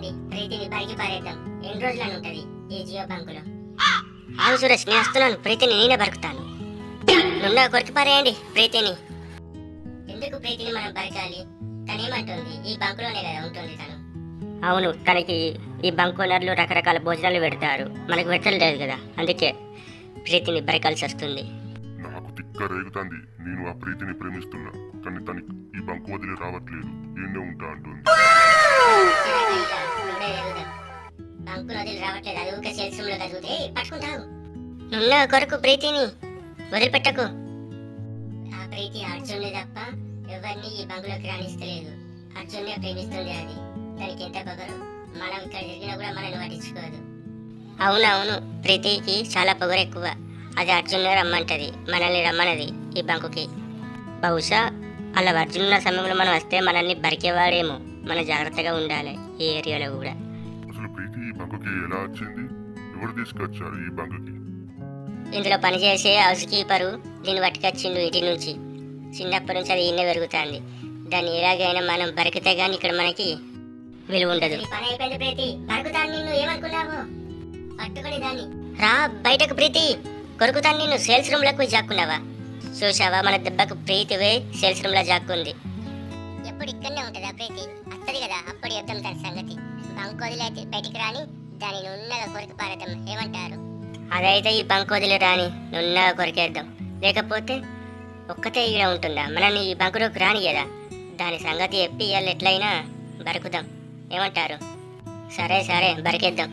రండి ప్రీతిని బయటికి పారేద్దాం. ఎన్ని రోజులని ఉంటది ఈ జియో బంకులో. ఆగు సురేష్, నేను వస్తున్నాను. ప్రీతిని నేనే బరుకుతాను. నున్న కొరికి పారేయండి ప్రీతిని. ఎందుకు ప్రీతిని మనం బరకాలి? తనేమంటుంది? ఈ బంకులోనే కదా ఉంటుంది తను. అవును, తనకి ఈ బంక్ ఓనర్లు రకరకాల భోజనాలు పెడతారు, మనకు పెట్టలేదు కదా, అందుకే ప్రీతిని బరకాల్సి వస్తుంది. నాకు తిక్క రేగుతాంది. నేను ఆ ప్రీతిని ప్రేమిస్తున్నా, కానీ తనకి ఈ బంకు వదిలి రావట్లేదు. ఏండే ఉంటా అంటుంది. బంకులు వదిలి రావట్లేదు, అది ఊరికే సేల్స్ రూమ్ లో చదివితే పట్టుకుంటావు. నున్న కొరకు ప్రీతిని వదిలిపెట్టకు. ఆ ప్రీతి అర్జునుడే తప్ప ఎవరిని ఈ బంకులోకి రాణిస్తలేదు. అర్జున్నే ప్రేమిస్తుంది. అది దానికి ఎంత పొగరు. మనం ఇక్కడ జరిగినా కూడా మనల్ని పట్టించుకోదు. అవునవును, ప్రీతికి చాలా పొగరు ఎక్కువ. అది అర్జున్ రమ్మంటది, మనల్ని రమ్మన్నది ఈ బంకుకి. బహుశా అలా అర్జున్ ఉన్న సమయంలో మనం వస్తే మనల్ని బరికేవాడేమో. మనం జాగ్రత్తగా ఉండాలి ఈ ఏరియాలో కూడా. అసలు ప్రీతి ఈ బంకుకి ఎలా వచ్చింది? ఎవరు తీసుకొచ్చారు ఈ బంకుకి? ఇందులో పనిచేసే హౌస్ కీపరు దీన్ని పట్టుకొచ్చిండు ఇంటి నుంచి. చిన్నప్పటి నుంచి అది ఈయన పెరుగుతుంది. దాన్ని ఎలాగైనా మనం బరికితే గానీ ఇక్కడ మనకి విలువ ఉండదు. పని అయిపోయింది ప్రీతి, బరుకుతాను నిన్ను. ఏమనుకున్నావు? పట్టుకుని దాన్ని రా బయటకు ప్రీతి, కొరుకుతాను నిన్ను. సేల్స్ రూమ్ లకు జాక్కున్నావా? చూసావా, మన దెబ్బకు ప్రీతివే సేల్స్ రూమ్ లో జాక్కుంది. ఎప్పుడు ఇక్కడనే ఉంటుందా ప్రీతి? వస్తుంది కదా, అప్పుడు చెప్తాం తన సంగతి. బంక్ వదిలేసి బయటికి రాని దాన్ని నున్నగా కొరికి పారేద్దాం. ఏమంటారు? అదైతే ఈ బంక్ వదిలి రాని నున్నగా కొరికేద్దాం. లేకపోతే ఒక్కతే ఈడ ఉంటుందా? మనల్ని ఈ బంకులోకి రాని కదా. దాని సంగతి చెప్పి ఇవాళ ఎట్లయినా బరుకుదాం. ఏమంటారు? సరే సరే, బరికేద్దాం.